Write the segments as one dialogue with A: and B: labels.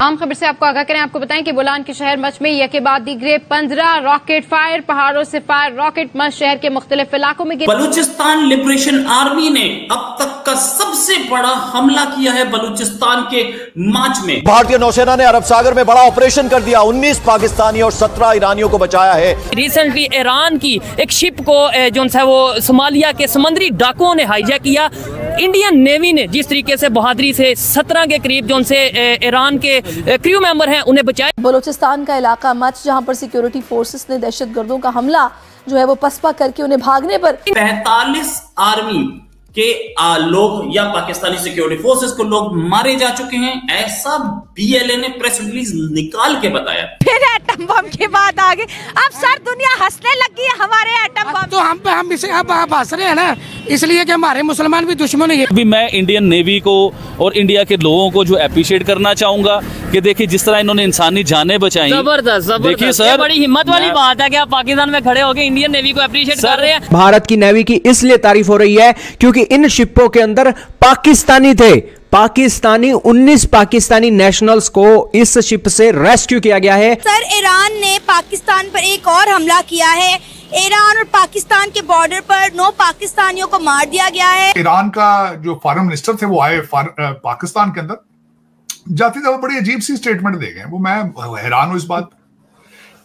A: आम खबर से आपको आगाह करें, आपको बताएं कि बोलान के शहर मच में यके बाद दीगरे 15 रॉकेट फायर, पहाड़ों से फायर रॉकेट मच शहर के मुख्तलिफ इलाकों में गिरे।
B: बलूचिस्तान लिबरेशन आर्मी ने अब तक का सबसे बड़ा हमला किया है बलूचिस्तान के माच में।
C: भारतीय नौसेना ने अरब सागर में बड़ा ऑपरेशन कर दिया, 19 पाकिस्तानी और 17 ईरानियों को बचाया है।
D: रिसेंटली ईरान की एक शिप को जो है वो सोमालिया के समुद्री डाकुओं ने हाईजैक किया। इंडियन नेवी ने जिस तरीके से बहादुरी से 17 के करीब जो से ईरान के क्रू मेंबर हैं उन्हें बचाया।
E: बलूचिस्तान का इलाका मच, जहां पर सिक्योरिटी फोर्सेस ने दहशतगर्दों का हमला जो है वो पसपा करके उन्हें भागने पर
B: 45 आर्मी के लोग या पाकिस्तानी सिक्योरिटी फोर्सेस को लोग मारे जा चुके हैं, ऐसा बीएलए ने प्रेस रिलीज निकाल के बताया।
F: फिर एटम बम की बात आ गई, अब सर दुनिया हंसने लगी है हमारे एटम बम।
G: तो हम इसे अब हंस रहे हैं ना, इसलिए कि हमारे मुसलमान भी दुश्मन है।
H: अभी मैं इंडियन नेवी को और इंडिया के लोगों को जो अप्रिशिएट करना चाहूंगा कि देखिए जिस तरह इन्होंने इंसानी जानें बचाई।
D: जबरदस्त,
H: देखिए सर,
D: बड़ी हिम्मत वाली बात है कि आप पाकिस्तान में खड़े होकर इंडियन नेवी को अप्रिशिएट कर रहे हैं।
I: भारत की नेवी की इसलिए तारीफ हो रही है क्योंकि इन शिपों के अंदर पाकिस्तानी थे। 19 पाकिस्तानी नेशनल्स को इस शिप से रेस्क्यू किया गया है।
F: सर ईरान ने पाकिस्तान पर एक और हमला किया है। ईरान और पाकिस्तान के बॉर्डर पर 9 पाकिस्तानियों को मार दिया गया है।
J: ईरान का जो फॉरेन मिनिस्टर थे वो आए पाकिस्तान के अंदर, जाते जाते बड़ी अजीब सी स्टेटमेंट दे गए। वो मैं हैरान हूं इस बात।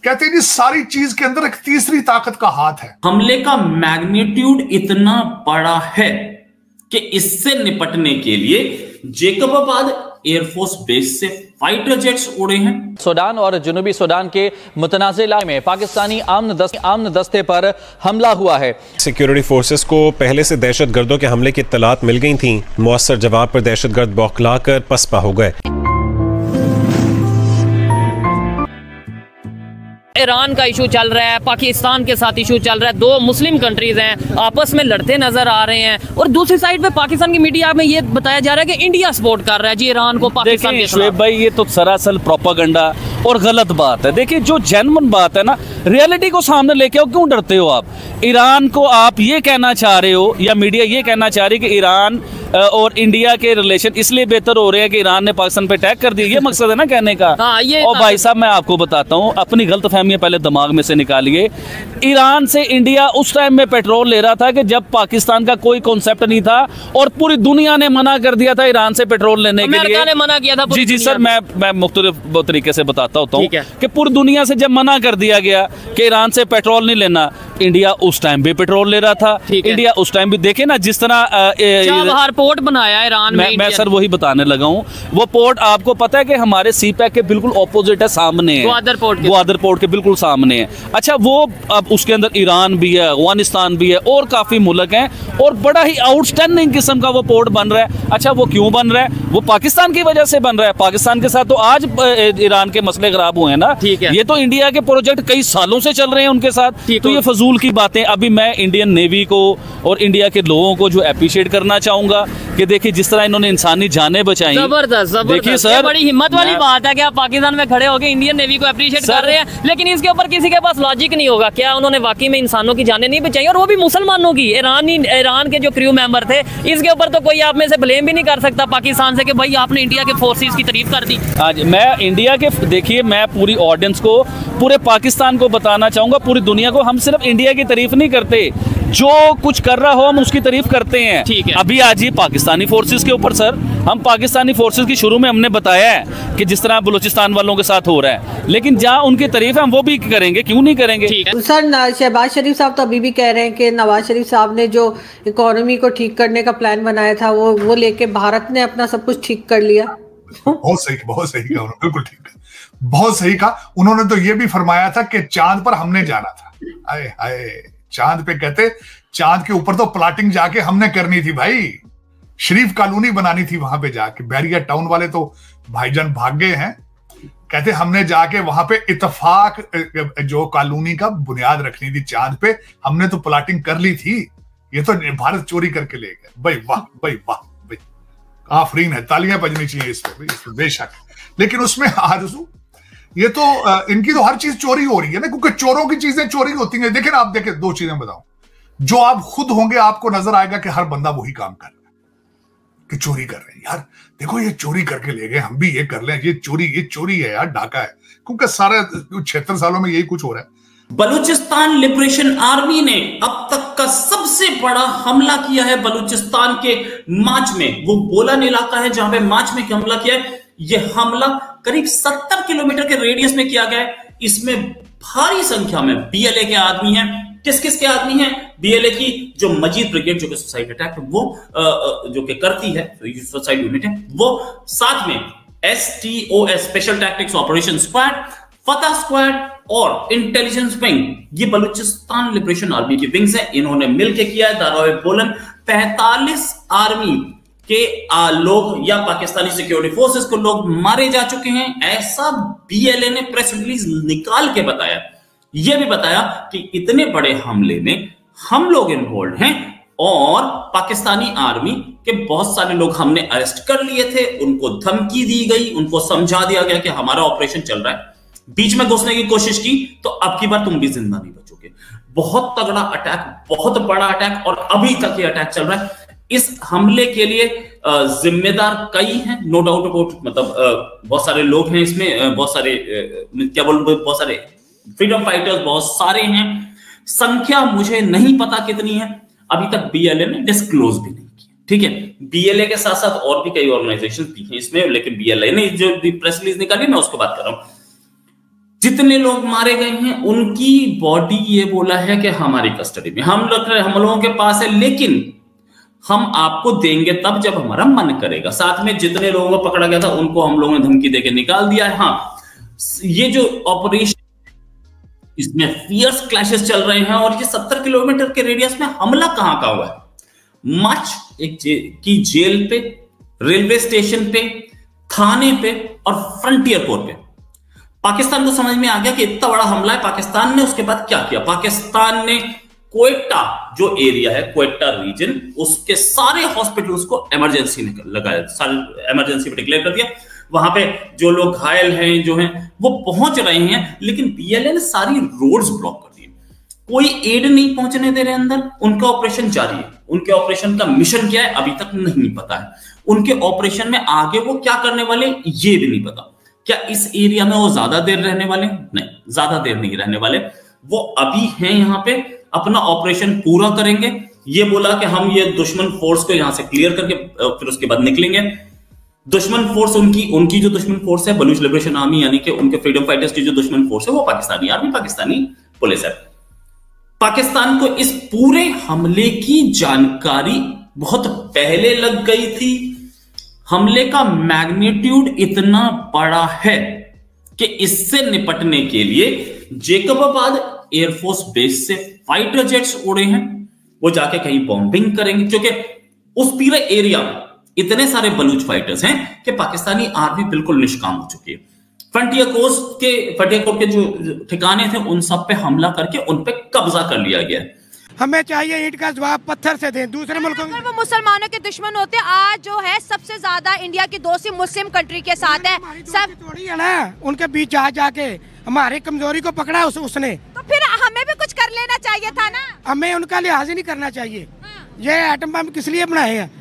J: कहते हैं कि सारी चीज के अंदर एक तीसरी ताकत का हाथ है।
B: हमले का मैग्नीट्यूड इतना बड़ा है कि इससे निपटने के लिए जेकबाबाद एयरफोर्स बेस से फाइटर जेट्स उड़े हैं।
K: सूडान और जनूबी सूडान के मुतनाज़ इलाके में पाकिस्तानी आमन दस्ते पर हमला हुआ है।
L: सिक्योरिटी फोर्सेस को पहले से दहशतगर्दों के हमले की इत्तलात मिल गई थीं। मुअस्सर जवाब पर दहशतगर्द बौखलाकर पसपा हो गए।
D: ईरान का इशू चल रहा है, पाकिस्तान के साथ इशू चल रहा है, 2 मुस्लिम कंट्रीज हैं आपस में लड़ते नजर आ रहे हैं और दूसरी साइड पे पाकिस्तान की मीडिया में ये बताया जा रहा है कि इंडिया सपोर्ट कर रहा है जी ईरान को पाकिस्तान के।
H: शुएब भाई ये तो सरासर प्रोपेगेंडा और गलत बात है। देखिए जो जेन्युइन बात है ना, रियलिटी को सामने लेके आओ। क्यों डरते हो आप? ईरान को आप ये कहना चाह रहे हो या मीडिया ये कहना चाह रही है कि ईरान और इंडिया के रिलेशन इसलिए बेहतर हो रहे हैं कि ईरान ने पाकिस्तान पे अटैक कर दिया, ये मकसद है ना कहने का। और भाई साहब मैं आपको बताता हूँ, अपनी गलतफहमियां पहले दिमाग में से निकालिए। ईरान से इंडिया उस टाइम में पेट्रोल ले रहा था कि जब पाकिस्तान का कोई कॉन्सेप्ट नहीं था और पूरी दुनिया ने मना कर दिया था ईरान से पेट्रोल लेने के लिए।
D: अमेरिका ने मना किया था।
H: जी सर, मैं मुख्तलिफ तरीके से बताता होता हूँ कि पूरी दुनिया से जब मना कर दिया गया कि ईरान से पेट्रोल नहीं लेना, इंडिया उस टाइम भी पेट्रोल ले रहा था। इंडिया उस टाइम भी देखे ना जिस तरह
D: पोर्ट बनाया ईरान में।
H: मैं सर वही बताने लगा हूँ। वो पोर्ट आपको पता है कि हमारे सी पैक के बिल्कुल ऑपोजिट है, सामने है, ग्वादर पोर्ट के बिल्कुल सामने है। अच्छा वो अब उसके अंदर ईरान भी है, अफगानिस्तान भी है और काफी मुल्क हैं और बड़ा ही आउटस्टैंडिंग किस्म का वो पोर्ट बन रहा है। अच्छा वो क्यों बन रहा है? वो पाकिस्तान की वजह से बन रहा है। पाकिस्तान के साथ तो आज ईरान के मसले खराब हुए हैं ना। ये तो इंडिया के प्रोजेक्ट कई सालों से चल रहे हैं उनके साथ, तो ये फजूल की बातें। अभी मैं इंडियन नेवी को और इंडिया के लोगों को जो अप्रिशिएट करना चाहूंगा कि देखिए जिस तरह इन्होंने इंसानी जानें बचाई।
D: जबरदस्त,
H: देखिए सर,
D: बड़ी हिम्मत वाली बात है कि आप पाकिस्तान में खड़े होकर इंडियन नेवी को अप्रिशिएट कर रहे हैं, लेकिन इसके ऊपर किसी के पास लॉजिक नहीं होगा। क्या उन्होंने वाकई में इंसानों की जानें नहीं बचाई और वो भी मुसलमानों की? ईरान के जो क्रू मेंबर थे, इसके ऊपर तो कोई आप में से ब्लेम भी नहीं कर सकता पाकिस्तान से कि भाई आपने इंडिया के फोर्सेस की तारीफ कर दी।
H: आज मैं इंडिया के, देखिए मैं पूरी ऑडियंस को, पूरे पाकिस्तान को बताना चाहूंगा, पूरी दुनिया को, हम सिर्फ इंडिया की तारीफ नहीं करते, जो कुछ कर रहा हो हम उसकी तारीफ करते हैं।
D: ठीक है।
H: अभी आज ही पाकिस्तानी फोर्सेस के ऊपर सर, हम पाकिस्तानी फोर्सेस की शुरू में हमने बताया है कि जिस तरह बलूचिस्तान वालों के साथ हो रहा है, लेकिन जहां उनकी तारीफ है हम वो भी करेंगे, क्यों नहीं करेंगे।
M: सर शहबाज शरीफ साहब तो अभी भी कह रहे हैं कि नवाज शरीफ साहब ने जो इकोनॉमी को ठीक करने का प्लान बनाया था वो लेके भारत ने अपना सब कुछ ठीक कर लिया।
J: बहुत सही कहा, बिल्कुल ठीक है, बहुत सही कहा। उन्होंने तो ये भी फरमाया था कि चांद पर हमने जाना था। आए हाय, चांद पे कहते चांद के ऊपर तो प्लाटिंग जाके हमने करनी थी भाई, शरीफ कॉलोनी बनानी थी वहां पे जाके। बैरिया टाउन वाले तो भाईजान भाग गए हैं। कहते हमने जाके वहां पे इत्तेफाक जो कॉलोनी का बुनियाद रखनी थी चांद पे, हमने तो प्लाटिंग कर ली थी। ये तो भारत चोरी करके ले गए। भाई वाह, भाई वाह, भाई आफरीन है, तालियां बजनी चाहिए इस पे बेशक। लेकिन उसमें आरज़ू, ये तो इनकी तो हर चीज चोरी हो रही है ना, क्योंकि चोरों की चीजें चोरी होती हैं। देखिए ना, आप देखें, 2 चीजें बताऊं, जो आप खुद होंगे आपको नजर आएगा कि हर बंदा वही काम कर रहा है। कि चोरी कर रहे हैं। यार देखो ये चोरी करके ले गए, हम भी ये कर लें, ये चोरी है यार, डाका है, क्योंकि सारा 76 सालों में यही कुछ हो रहा है।
B: बलूचिस्तान लिबरेशन आर्मी ने अब तक का सबसे बड़ा हमला किया है बलूचिस्तान के माच में। वो बोलान इलाका है जहां पे माच में हमला किया है। यह हमला करीब 70 किलोमीटर के रेडियस में किया गया है। इसमें भारी संख्या में बीएलए के आदमी हैं। किस किस के आदमी हैं? बीएलए की जो मजीद ब्रिगेड जो कि सुसाइड अटैक वो जो कि करती है, सुसाइड यूनिट है वो, साथ में STOS special tactics operation squad, फतह स्क्वाड और इंटेलिजेंस विंग, ये बलूचिस्तान लिबरेशन आर्मी की विंग्स है। इन्होंने मिलकर किया है दारोए बोलन। 45 आर्मी के लोग या पाकिस्तानी सिक्योरिटी फोर्सेस को लोग मारे जा चुके हैं, ऐसा बीएलए ने प्रेस रिलीज निकाल के बताया। यह भी बताया कि इतने बड़े हमले में हम लोग इन्वॉल्व हैं और पाकिस्तानी आर्मी के बहुत सारे लोग हमने अरेस्ट कर लिए थे, उनको धमकी दी गई, उनको समझा दिया गया कि हमारा ऑपरेशन चल रहा है। बीच में घुसने की कोशिश की तो अब की बार तुम भी जिंदा नहीं बचोगे। बहुत तगड़ा अटैक, बहुत बड़ा अटैक, और अभी तक ये अटैक चल रहा है। इस हमले के लिए जिम्मेदार कई हैं, नो डाउट अबाउट, मतलब बहुत सारे लोग हैं इसमें, बहुत सारे क्या बोलूं, बहुत सारे फ्रीडम फाइटर्स बहुत सारे हैं। संख्या मुझे नहीं पता कितनी है, अभी तक बीएलए ने डिस्क्लोज भी नहीं किया। ठीक है, बीएलए के साथ साथ और भी कई ऑर्गेनाइजेशन दी हैं इसमें, लेकिन बीएलए ने जो प्रेस रिलीज निकाली मैं उसको बात कर रहा हूं। जितने लोग मारे गए हैं उनकी बॉडी ये बोला है कि हमारी कस्टडी में, हम लोगों के पास है, लेकिन हम आपको देंगे तब जब हमारा मन करेगा। साथ में जितने लोगों को पकड़ा गया था उनको हम लोगों ने धमकी देके निकाल दिया है। हाँ, ये जो ऑपरेशन, इसमें फियर्स क्लैशेस चल रहे हैं और ये 70 किलोमीटर के रेडियस में हमला कहां का हुआ है? मच की जेल पे, रेलवे स्टेशन पे, थाने पे और फ्रंटियर कोर पे। पाकिस्तान को समझ में आ गया कि इतना बड़ा हमला है। पाकिस्तान ने उसके बाद क्या किया? पाकिस्तान ने क्वेटा जो एरिया है, क्वेटा रीजन, उसके सारे हॉस्पिटल्स को इमरजेंसी में लगाया, सारे इमरजेंसी में डिक्लेयर कर दिया। वहां पे जो लोग घायल हैं, जो हैं वो पहुंच रहे हैं, लेकिन बीएलए ने सारी रोड्स ब्लॉक कर दिए, कोई एड नहीं पहुंचने दे रहे अंदर। उनका ऑपरेशन जारी है। उनके ऑपरेशन का मिशन क्या है अभी तक नहीं पता है। उनके ऑपरेशन में आगे वो क्या करने वाले ये भी नहीं पता। क्या इस एरिया में वो ज्यादा देर रहने वाले? नहीं, ज्यादा देर नहीं रहने वाले। वो अभी हैं यहाँ पे, अपना ऑपरेशन पूरा करेंगे। ये बोला कि हम ये दुश्मन फोर्स को यहां से क्लियर करके फिर उसके बाद निकलेंगे। दुश्मन फोर्स उनकी जो दुश्मन फोर्स है बलूच लिबरेशन आर्मी, यानी कि उनके फ्रीडम फाइटर्स की जो दुश्मन फोर्स है वो पाकिस्तानी आर्मी, पाकिस्तानी पुलिस है। पाकिस्तान को इस पूरे हमले की जानकारी बहुत पहले लग गई थी। हमले का मैग्नीट्यूड इतना बड़ा है कि इससे निपटने के लिए जेकबाबाद एयरफोर्स बेस से फाइटर जेट्स उड़े हैं। वो जाके कहीं बॉम्बिंग करेंगे, क्योंकि उस पूरे एरिया में इतने सारे बलूच फाइटर्स हैं कि पाकिस्तानी आर्मी बिल्कुल निष्काम हो चुकी है। फ्रंटियर कोर के जो ठिकाने थे उन सब पे हमला करके उन पे कब्जा कर लिया गया है।
G: हमें चाहिए ईंट का जवाब पत्थर से दें। दूसरे मुल्कों में
F: वो मुसलमानों के दुश्मन होते, आज जो है सबसे ज्यादा इंडिया की दोस्ती मुस्लिम कंट्री के साथ है। सब
G: थोड़ी है ना, उनके बीच जा जाके हमारी कमजोरी को पकड़ा उसने।
F: तो फिर हमें भी कुछ कर लेना चाहिए था ना।
G: हमें उनका लिहाज ही नहीं करना चाहिए। ये एटम बम किस लिए बनाए हैं?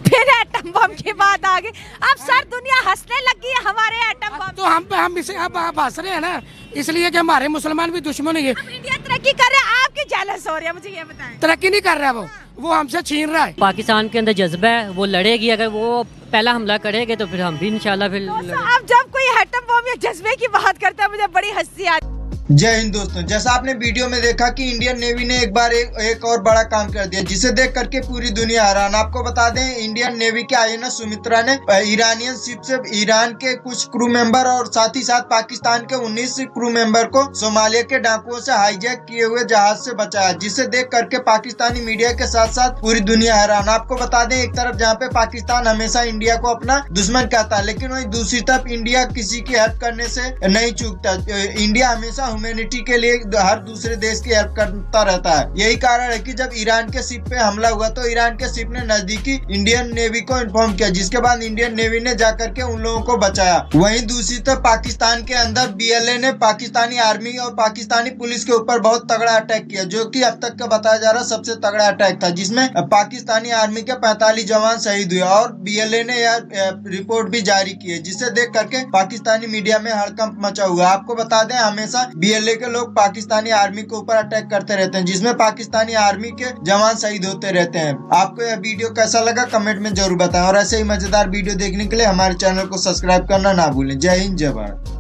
F: फिर एटम बम की बात आ गई। अब सर दुनिया हंसने लगी है हमारे एटम बम।
G: तो हम इसे अब हंस रहे हैं ना, इसलिए कि हमारे मुसलमान भी दुश्मन है।
F: इंडिया तरक्की कर रहा है, आपकी जेलस हो रही है, मुझे ये बताएं।
G: तरक्की नहीं कर रहा है, वो हमसे छीन रहा है।
N: पाकिस्तान के अंदर जज्बा है, वो लड़ेगी। अगर वो पहला हमला करेंगे तो फिर हम भी इंशाल्लाह फिर
F: अब जब कोई एटम बम या जज्बे की बात करता है मुझे बड़ी हंसी आती है।
O: जय हिंद दोस्तों, जैसा आपने वीडियो में देखा कि इंडियन नेवी ने एक बार एक और बड़ा काम कर दिया, जिसे देख करके पूरी दुनिया हैरान। आपको बता दें, इंडियन नेवी के आईएनएस सुमित्रा ने ईरानियन शिप से ईरान के कुछ क्रू मेंबर और साथ ही साथ पाकिस्तान के 19 क्रू मेंबर को सोमालिया के डाकुओं से हाईजैक किए हुए जहाज से बचाया, जिसे देख करके पाकिस्तानी मीडिया के साथ साथ पूरी दुनिया हैरान। आपको बता दें, एक तरफ जहाँ पे पाकिस्तान हमेशा इंडिया को अपना दुश्मन कहता है, लेकिन वही दूसरी तरफ इंडिया किसी की हेल्प करने से नहीं चूकता। इंडिया हमेशा ह्यूमैनिटी के लिए हर दूसरे देश की हेल्प करता रहता है। यही कारण है कि जब ईरान के शिप पे हमला हुआ तो ईरान के शिप ने नजदीकी इंडियन नेवी को इन्फॉर्म किया, जिसके बाद इंडियन नेवी ने जाकर के उन लोगों को बचाया। वहीं दूसरी तरफ पाकिस्तान के अंदर BLA ने पाकिस्तानी आर्मी और पाकिस्तानी पुलिस के ऊपर बहुत तगड़ा अटैक किया, जो कि अब तक का बताया जा रहा सबसे तगड़ा अटैक था, जिसमें पाकिस्तानी आर्मी के 45 जवान शहीद हुए। और BLA ने यह रिपोर्ट भी जारी की है, जिसे देख करके पाकिस्तानी मीडिया में हड़कंप मचा हुआ। आपको बता दें, हमेशा BLA के लोग पाकिस्तानी आर्मी के ऊपर अटैक करते रहते हैं, जिसमें पाकिस्तानी आर्मी के जवान शहीद होते रहते हैं। आपको यह वीडियो कैसा लगा कमेंट में जरूर बताएं, और ऐसे ही मजेदार वीडियो देखने के लिए हमारे चैनल को सब्सक्राइब करना ना भूलें। जय हिंद, जय भारत।